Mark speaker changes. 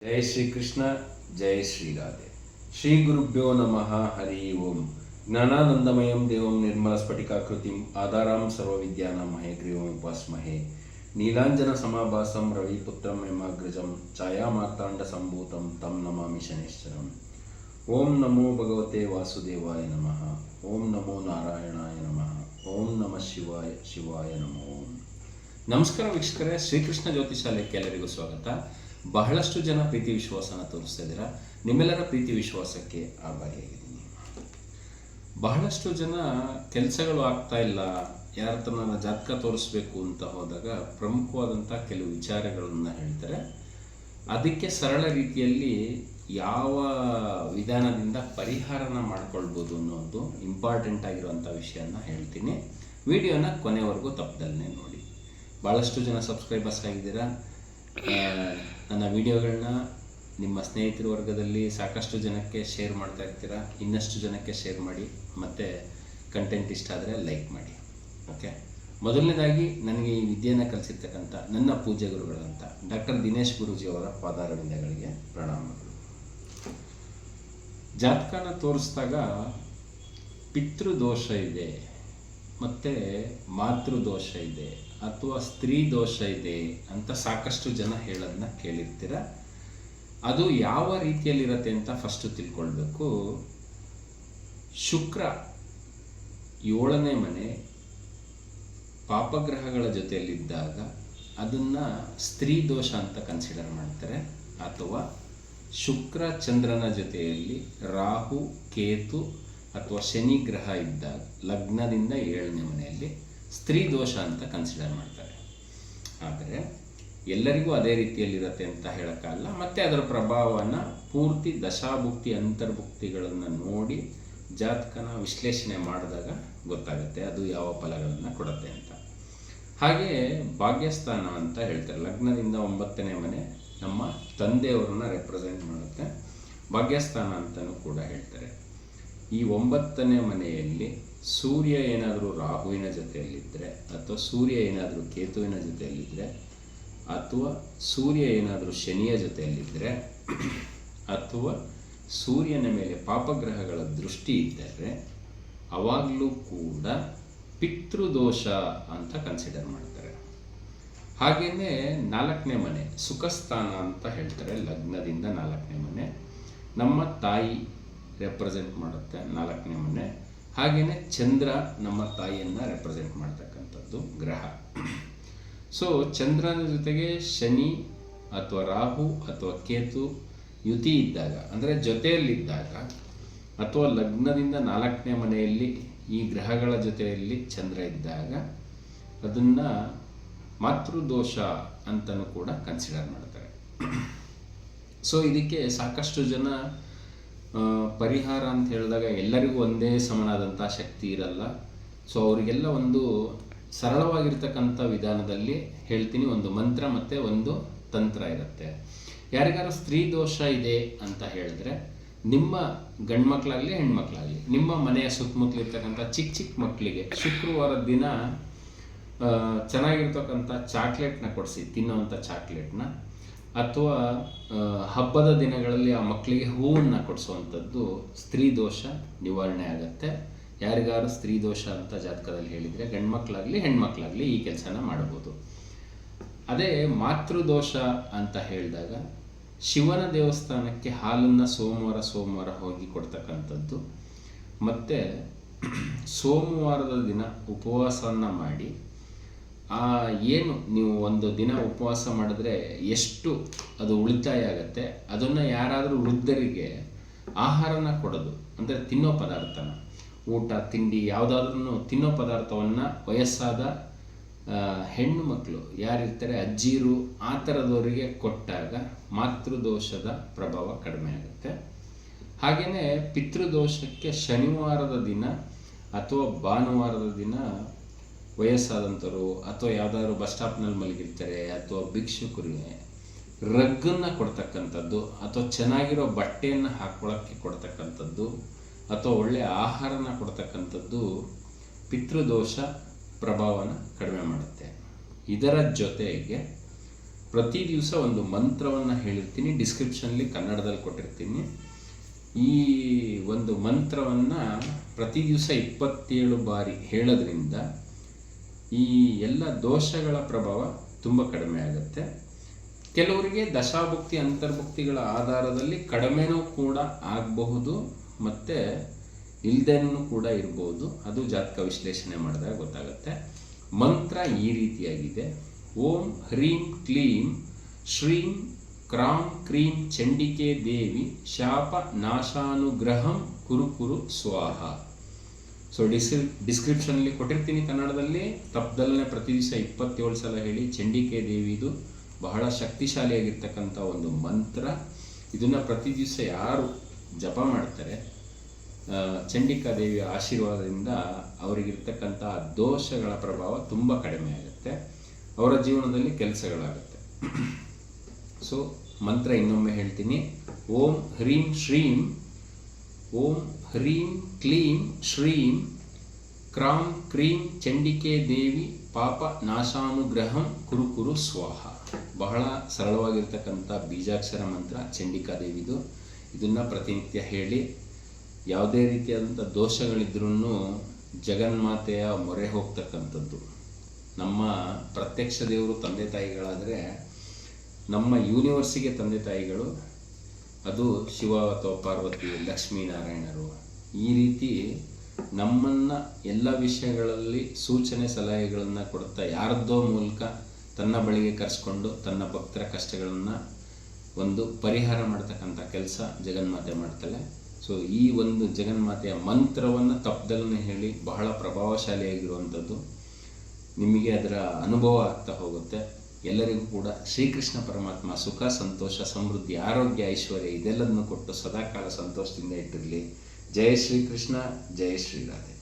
Speaker 1: जय श्री कृष्ण जय श्री राधे। श्री गुरुभ्यो नमः। हरि ओम। ज्ञानानंदमयं देवं निर्मलस्फटिकाकृतिम् आधारां सर्वविद्यानां हयग्रीवम् उपास्महे। नीलांजन समाभासं रविपुत्रं हेमाग्रजं छायामार्ताण्डसम्भूतं तं नमामि शनैश्चरम्। ओम नमो भगवते वासुदेवाय नमः। ओम नमो नारायणाय नमः। ओम नमः शिवाय शिवाय नमो ओम। ನಮಸ್ಕಾರ ವೀಕ್ಷಕರೇ, ಶ್ರೀಕೃಷ್ಣ ಜ್ಯೋತಿಷಾಲಯಕ್ಕೆ ಎಲ್ಲರಿಗೂ ಸ್ವಾಗತ. ಬಹಳಷ್ಟು ಜನ ಪ್ರೀತಿ ವಿಶ್ವಾಸನ ತೋರಿಸ್ತಾ ಇದ್ದೀರಾ. ನಿಮ್ಮೆಲ್ಲರ ಪ್ರೀತಿ ವಿಶ್ವಾಸಕ್ಕೆ ಆಭಾರಿಯಾಗಿದ್ದೀನಿ. ಬಹಳಷ್ಟು ಜನ ಕೆಲಸಗಳು ಆಗ್ತಾ ಇಲ್ಲ, ಯಾರ ಹತ್ರ ನನ್ನ ಜಾತಕ ತೋರಿಸ್ಬೇಕು ಅಂತ ಹೋದಾಗ ಪ್ರಮುಖವಾದಂಥ ಕೆಲವು ವಿಚಾರಗಳನ್ನು ಹೇಳ್ತಾರೆ. ಅದಕ್ಕೆ ಸರಳ ರೀತಿಯಲ್ಲಿ ಯಾವ ವಿಧಾನದಿಂದ ಪರಿಹಾರನ ಮಾಡ್ಕೊಳ್ಬೋದು ಅನ್ನೋದು ಇಂಪಾರ್ಟೆಂಟ್ ಆಗಿರುವಂಥ ವಿಷಯನ ಹೇಳ್ತೀನಿ. ವಿಡಿಯೋನ ಕೊನೆವರೆಗೂ ತಪ್ಪದಲ್ಲೇ ನೋಡಿ. ಭಾಳಷ್ಟು ಜನ ಸಬ್ಸ್ಕ್ರೈಬರ್ಸ್ ಆಗಿದ್ದೀರಾ. ನನ್ನ ವಿಡಿಯೋಗಳನ್ನ ನಿಮ್ಮ ಸ್ನೇಹಿತರ ವರ್ಗದಲ್ಲಿ ಸಾಕಷ್ಟು ಜನಕ್ಕೆ ಶೇರ್ ಮಾಡ್ತಾ ಇರ್ತೀರಾ. ಇನ್ನಷ್ಟು ಜನಕ್ಕೆ ಶೇರ್ ಮಾಡಿ, ಮತ್ತು ಕಂಟೆಂಟ್ ಇಷ್ಟ ಆದರೆ ಲೈಕ್ ಮಾಡಿ. ಓಕೆ, ಮೊದಲನೇದಾಗಿ ನನಗೆ ಈ ವಿದ್ಯೆಯನ್ನು ಕಲಿಸಿರ್ತಕ್ಕಂಥ ನನ್ನ ಪೂಜ್ಯ ಗುರುಗಳಂತ ಡಾಕ್ಟರ್ ದಿನೇಶ್ ಗುರೂಜಿಯವರ ಪಾದಾರವಿಂದಗಳಿಗೆ ಪ್ರಣಾಮಗಳು. ಜಾತಕನ ತೋರಿಸಿದಾಗ ಪಿತೃದೋಷ ಇದೆ, ಮತ್ತು ಮಾತೃದೋಷ ಇದೆ ಅಥವಾ ಸ್ತ್ರೀ ದೋಷ ಇದೆ ಅಂತ ಸಾಕಷ್ಟು ಜನ ಹೇಳೋದನ್ನ ಕೇಳಿರ್ತೀರ. ಅದು ಯಾವ ರೀತಿಯಲ್ಲಿರುತ್ತೆ ಅಂತ ಫಸ್ಟು ತಿಳ್ಕೊಳ್ಬೇಕು. ಶುಕ್ರ 7ನೇ ಮನೆ ಪಾಪಗ್ರಹಗಳ ಜೊತೆಯಲ್ಲಿದ್ದಾಗ ಅದನ್ನು ಸ್ತ್ರೀ ದೋಷ ಅಂತ ಕನ್ಸಿಡರ್ ಮಾಡ್ತಾರೆ. ಅಥವಾ ಶುಕ್ರ ಚಂದ್ರನ ಜೊತೆಯಲ್ಲಿ ರಾಹು ಕೇತು ಅಥವಾ ಶನಿ ಗ್ರಹ ಇದ್ದಾಗ ಲಗ್ನದಿಂದ 7ನೇ ಮನೆಯಲ್ಲಿ ಸ್ತ್ರೀ ದೋಷ ಅಂತ ಕನ್ಸಿಡರ್ ಮಾಡ್ತಾರೆ. ಆದರೆ ಎಲ್ಲರಿಗೂ ಅದೇ ರೀತಿಯಲ್ಲಿರುತ್ತೆ ಅಂತ ಹೇಳೋಕ್ಕಾಗಲ್ಲ. ಮತ್ತು ಅದರ ಪ್ರಭಾವನ ಪೂರ್ತಿ ದಶಾಭುಕ್ತಿ ಅಂತರ್ಭುಕ್ತಿಗಳನ್ನು ನೋಡಿ ಜಾತಕನ ವಿಶ್ಲೇಷಣೆ ಮಾಡಿದಾಗ ಗೊತ್ತಾಗುತ್ತೆ ಅದು ಯಾವ ಫಲಗಳನ್ನು ಕೊಡುತ್ತೆ ಅಂತ. ಹಾಗೆ ಭಾಗ್ಯಸ್ಥಾನ ಅಂತ ಹೇಳ್ತಾರೆ. ಲಗ್ನದಿಂದ 9ನೇ ಮನೆ ನಮ್ಮ ತಂದೆಯವರನ್ನ ರೆಪ್ರೆಸೆಂಟ್ ಮಾಡುತ್ತೆ. ಭಾಗ್ಯಸ್ಥಾನ ಅಂತಲೂ ಕೂಡ ಹೇಳ್ತಾರೆ. ಈ 9ನೇ ಮನೆಯಲ್ಲಿ ಸೂರ್ಯ ಏನಾದರೂ ರಾಹುವಿನ ಜೊತೆಯಲ್ಲಿದ್ದರೆ, ಅಥವಾ ಸೂರ್ಯ ಏನಾದರೂ ಕೇತುವಿನ ಜೊತೆಯಲ್ಲಿದ್ದರೆ, ಅಥವಾ ಸೂರ್ಯ ಏನಾದರೂ ಶನಿಯ ಜೊತೆಯಲ್ಲಿದ್ದರೆ, ಅಥವಾ ಸೂರ್ಯನ ಮೇಲೆ ಪಾಪಗ್ರಹಗಳ ದೃಷ್ಟಿ ಇದ್ದರೆ ಅವಾಗಲೂ ಕೂಡ ಪಿತೃದೋಷ ಅಂತ ಕನ್ಸಿಡರ್ ಮಾಡ್ತಾರೆ. ಹಾಗೆಯೇ 4ನೇ ಮನೆ ಸುಖಸ್ಥಾನ ಅಂತ ಹೇಳ್ತಾರೆ. ಲಗ್ನದಿಂದ 4ನೇ ಮನೆ ನಮ್ಮ ತಾಯಿ ರೆಪ್ರೆಸೆಂಟ್ ಮಾಡುತ್ತೆ 4ನೇ ಮನೆ. ಹಾಗೆಯೇ ಚಂದ್ರ ನಮ್ಮ ತಾಯಿಯನ್ನು ರೆಪ್ರೆಸೆಂಟ್ ಮಾಡ್ತಕ್ಕಂಥದ್ದು ಗ್ರಹ. ಸೊ ಚಂದ್ರನ ಜೊತೆಗೆ ಶನಿ ಅಥವಾ ರಾಹು ಅಥವಾ ಕೇತು ಯುತಿ ಇದ್ದಾಗ, ಅಂದರೆ ಜೊತೆಯಲ್ಲಿದ್ದಾಗ, ಅಥವಾ ಲಗ್ನದಿಂದ 4ನೇ ಮನೆಯಲ್ಲಿ ಈ ಗ್ರಹಗಳ ಜೊತೆಯಲ್ಲಿ ಚಂದ್ರ ಇದ್ದಾಗ ಅದನ್ನು ಮಾತೃದೋಷ ಅಂತಲೂ ಕೂಡ ಕನ್ಸಿಡರ್ ಮಾಡ್ತಾರೆ. ಸೊ ಇದಕ್ಕೆ ಸಾಕಷ್ಟು ಜನ ಪರಿಹಾರ ಅಂತ ಹೇಳಿದಾಗ ಎಲ್ಲರಿಗೂ ಒಂದೇ ಸಮನಾದಂಥ ಶಕ್ತಿ ಇರಲ್ಲ. ಸೊ ಅವರಿಗೆಲ್ಲ ಒಂದು ಸರಳವಾಗಿರ್ತಕ್ಕಂಥ ವಿಧಾನದಲ್ಲಿ ಹೇಳ್ತೀನಿ. ಒಂದು ಮಂತ್ರ ಮತ್ತು ಒಂದು ತಂತ್ರ ಇರುತ್ತೆ. ಯಾರಿಗಾರು ಸ್ತ್ರೀ ದೋಷ ಇದೆ ಅಂತ ಹೇಳಿದ್ರೆ ನಿಮ್ಮ ಗಂಡ್ಮಕ್ಳಾಗಲಿ ಹೆಣ್ಮಕ್ಳಾಗಲಿ ನಿಮ್ಮ ಮನೆಯ ಸುತ್ತಮುತ್ತಲಿರ್ತಕ್ಕಂಥ ಚಿಕ್ಕ ಚಿಕ್ಕ ಮಕ್ಕಳಿಗೆ ಶುಕ್ರವಾರದ ದಿನ ಚೆನ್ನಾಗಿರ್ತಕ್ಕಂಥ ಚಾಕ್ಲೇಟ್ನ ಕೊಡಿಸಿ, ತಿನ್ನೋವಂಥ ಚಾಕ್ಲೇಟ್ನ, ಅಥವಾ ಹಬ್ಬದ ದಿನಗಳಲ್ಲಿ ಆ ಮಕ್ಕಳಿಗೆ ಹೂವನ್ನು ಕೊಡಿಸುವಂಥದ್ದು ಸ್ತ್ರೀ ದೋಷ ನಿವಾರಣೆ ಆಗುತ್ತೆ. ಯಾರಿಗಾರು ಸ್ತ್ರೀ ದೋಷ ಅಂತ ಜಾತಕದಲ್ಲಿ ಹೇಳಿದರೆ ಗಂಡ್ಮಕ್ಳಾಗಲಿ ಹೆಣ್ಮಕ್ಳಾಗಲಿ ಈ ಕೆಲಸನ ಮಾಡ್ಬೋದು. ಅದೇ ಮಾತೃದೋಷ ಅಂತ ಹೇಳಿದಾಗ ಶಿವನ ದೇವಸ್ಥಾನಕ್ಕೆ ಹಾಲನ್ನು ಸೋಮವಾರ ಹೋಗಿ ಕೊಡ್ತಕ್ಕಂಥದ್ದು, ಮತ್ತು ಸೋಮವಾರದ ದಿನ ಉಪವಾಸವನ್ನು ಮಾಡಿ ಏನು ನೀವು ಒಂದು ದಿನ ಉಪವಾಸ ಮಾಡಿದ್ರೆ ಎಷ್ಟು ಅದು ಉಳಿತಾಯ ಆಗುತ್ತೆ ಅದನ್ನು ಯಾರಾದರೂ ವೃದ್ಧರಿಗೆ ಆಹಾರನ ಕೊಡೋದು, ಅಂದರೆ ತಿನ್ನೋ ಪದಾರ್ಥನ, ಊಟ ತಿಂಡಿ ಯಾವುದಾದ್ರೂ ತಿನ್ನೋ ಪದಾರ್ಥವನ್ನು ವಯಸ್ಸಾದ ಹೆಣ್ಣು ಮಕ್ಕಳು ಯಾರಿರ್ತಾರೆ, ಅಜ್ಜಿರು, ಆ ಥರದವರಿಗೆ ಕೊಟ್ಟಾಗ ಮಾತೃದೋಷದ ಪ್ರಭಾವ ಕಡಿಮೆ ಆಗುತ್ತೆ. ಹಾಗೆಯೇ ಪಿತೃದೋಷಕ್ಕೆ ಶನಿವಾರದ ದಿನ ಅಥವಾ ಭಾನುವಾರದ ದಿನ ವಯಸ್ಸಾದಂಥವ್ರು ಅಥವಾ ಯಾವುದಾದ್ರು ಬಸ್ ಸ್ಟಾಪ್ನಲ್ಲಿ ಮಲಗಿರ್ತಾರೆ ಅಥವಾ ಭಿಕ್ಷುಕರಿಗೆ ರಗ್ಗನ್ನು ಕೊಡ್ತಕ್ಕಂಥದ್ದು, ಅಥವಾ ಚೆನ್ನಾಗಿರೋ ಬಟ್ಟೆಯನ್ನು ಹಾಕ್ಕೊಳ್ಳೋಕ್ಕೆ ಕೊಡ್ತಕ್ಕಂಥದ್ದು, ಅಥವಾ ಒಳ್ಳೆಯ ಆಹಾರನ ಕೊಡ್ತಕ್ಕಂಥದ್ದು ಪಿತೃದೋಷ ಪ್ರಭಾವನ ಕಡಿಮೆ ಮಾಡುತ್ತೆ. ಇದರ ಜೊತೆಗೆ ಪ್ರತಿ ದಿವಸ ಒಂದು ಮಂತ್ರವನ್ನು ಹೇಳಿರ್ತೀನಿ, ಡಿಸ್ಕ್ರಿಪ್ಷನ್ಲಿ ಕನ್ನಡದಲ್ಲಿ ಕೊಟ್ಟಿರ್ತೀನಿ. ಈ ಒಂದು ಮಂತ್ರವನ್ನು ಪ್ರತಿ ದಿವಸ 27 ಬಾರಿ ಹೇಳೋದ್ರಿಂದ ಈ ಎಲ್ಲ ದೋಷಗಳ ಪ್ರಭಾವ ತುಂಬ ಕಡಿಮೆ ಆಗುತ್ತೆ. ಕೆಲವರಿಗೆ ದಶಾಭುಕ್ತಿ ಅಂತರ್ಭುಕ್ತಿಗಳ ಆಧಾರದಲ್ಲಿ ಕಡಿಮೆನೂ ಕೂಡ ಆಗಬಹುದು, ಮತ್ತು ಇಲ್ದೇನೂ ಕೂಡ ಇರ್ಬೋದು. ಅದು ಜಾತಕ ವಿಶ್ಲೇಷಣೆ ಮಾಡಿದಾಗ ಗೊತ್ತಾಗುತ್ತೆ. ಮಂತ್ರ ಈ ರೀತಿಯಾಗಿದೆ: ಓಂ ಹ್ರೀಂ ಕ್ಲೀಂ ಶ್ರೀಂ ಕ್ರಾಂ ಕ್ರೀಂ ಚಂಡಿಕೆ ದೇವಿ ಶಾಪ ನಾಶಾನುಗ್ರಹಂ ಕುರು ಕುರು ಸ್ವಾಹ. ಸೊ ಡಿಸ್ಕ್ರಿಪ್ಷನಲ್ಲಿ ಕೊಟ್ಟಿರ್ತೀನಿ ಕನ್ನಡದಲ್ಲಿ. ತಪ್ಪದಲ್ಲೇ ಪ್ರತಿ ದಿವಸ 27 ಸಲ ಹೇಳಿ. ಚಂಡಿಕೆ ದೇವಿದು ಬಹಳ ಶಕ್ತಿಶಾಲಿಯಾಗಿರ್ತಕ್ಕಂಥ ಒಂದು ಮಂತ್ರ. ಇದನ್ನು ಪ್ರತಿ ದಿವಸ ಯಾರು ಜಪ ಮಾಡ್ತಾರೆ, ಚಂಡಿಕಾ ದೇವಿಯ ಆಶೀರ್ವಾದದಿಂದ ಅವರಿಗಿರ್ತಕ್ಕಂಥ ದೋಷಗಳ ಪ್ರಭಾವ ತುಂಬ ಕಡಿಮೆ ಆಗುತ್ತೆ, ಅವರ ಜೀವನದಲ್ಲಿ ಕೆಲಸಗಳಾಗುತ್ತೆ. ಸೊ ಮಂತ್ರ ಇನ್ನೊಮ್ಮೆ ಹೇಳ್ತೀನಿ: ಓಂ ಹ್ರೀಂ ಶ್ರೀಂ ಓಂ ಹ್ರೀಂ ಕ್ಲೀಂ ಶ್ರೀಂ ಕ್ರಾಂ ಕ್ರೀಂ ಚಂಡಿಕೆ ದೇವಿ ಪಾಪ ನಾಶಾನುಗ್ರಹಂ ಕುರು ಕುರು ಸ್ವಾಹ. ಬಹಳ ಸರಳವಾಗಿರ್ತಕ್ಕಂಥ ಬೀಜಾಕ್ಷರ ಮಂತ್ರ ಚಂಡಿಕಾ ದೇವಿದು. ಇದನ್ನು ಪ್ರತಿನಿತ್ಯ ಹೇಳಿ. ಯಾವುದೇ ರೀತಿಯಾದಂಥ ದೋಷಗಳಿದ್ರೂ ಜಗನ್ಮಾತೆಯ ಮೊರೆ ಹೋಗ್ತಕ್ಕಂಥದ್ದು. ನಮ್ಮ ಪ್ರತ್ಯಕ್ಷ ದೇವರು ತಂದೆ ತಾಯಿಗಳಾದರೆ ನಮ್ಮ ಯೂನಿವರ್ಸಿಗೆ ತಂದೆ ತಾಯಿಗಳು ಅದು ಶಿವ ಅಥವಾ ಪಾರ್ವತಿ, ಲಕ್ಷ್ಮೀನಾರಾಯಣರು. ಈ ರೀತಿ ನಮ್ಮನ್ನು ಎಲ್ಲ ವಿಷಯಗಳಲ್ಲಿ ಸೂಚನೆ ಸಲಹೆಗಳನ್ನು ಕೊಡ್ತಾ ಯಾರದ್ದೋ ಮೂಲಕ ತನ್ನ ಬಳಿಗೆ ಕರೆಸ್ಕೊಂಡು ತನ್ನ ಭಕ್ತರ ಕಷ್ಟಗಳನ್ನು ಒಂದು ಪರಿಹಾರ ಮಾಡ್ತಕ್ಕಂಥ ಕೆಲಸ ಜಗನ್ಮಾತೆ ಮಾಡ್ತಾಳೆ. ಸೊ ಈ ಒಂದು ಜಗನ್ಮಾತೆಯ ಮಂತ್ರವನ್ನು ತಪ್ಪದಲ್ಲೇ ಹೇಳಿ. ಬಹಳ ಪ್ರಭಾವಶಾಲಿಯಾಗಿರುವಂಥದ್ದು. ನಿಮಗೆ ಅದರ ಅನುಭವ ಆಗ್ತಾ ಹೋಗುತ್ತೆ. ಎಲ್ಲರಿಗೂ ಕೂಡ ಶ್ರೀಕೃಷ್ಣ ಪರಮಾತ್ಮ ಸುಖ, ಸಂತೋಷ, ಸಮೃದ್ಧಿ, ಆರೋಗ್ಯ, ಐಶ್ವರ್ಯ ಇದೆಲ್ಲದನ್ನು ಕೊಟ್ಟು ಸದಾಕಾಲ ಸಂತೋಷದಿಂದ ಇಟ್ಟಿರಲಿ. ಜಯ ಶ್ರೀಕೃಷ್ಣ, ಜಯ ಶ್ರೀರಾಧೆ.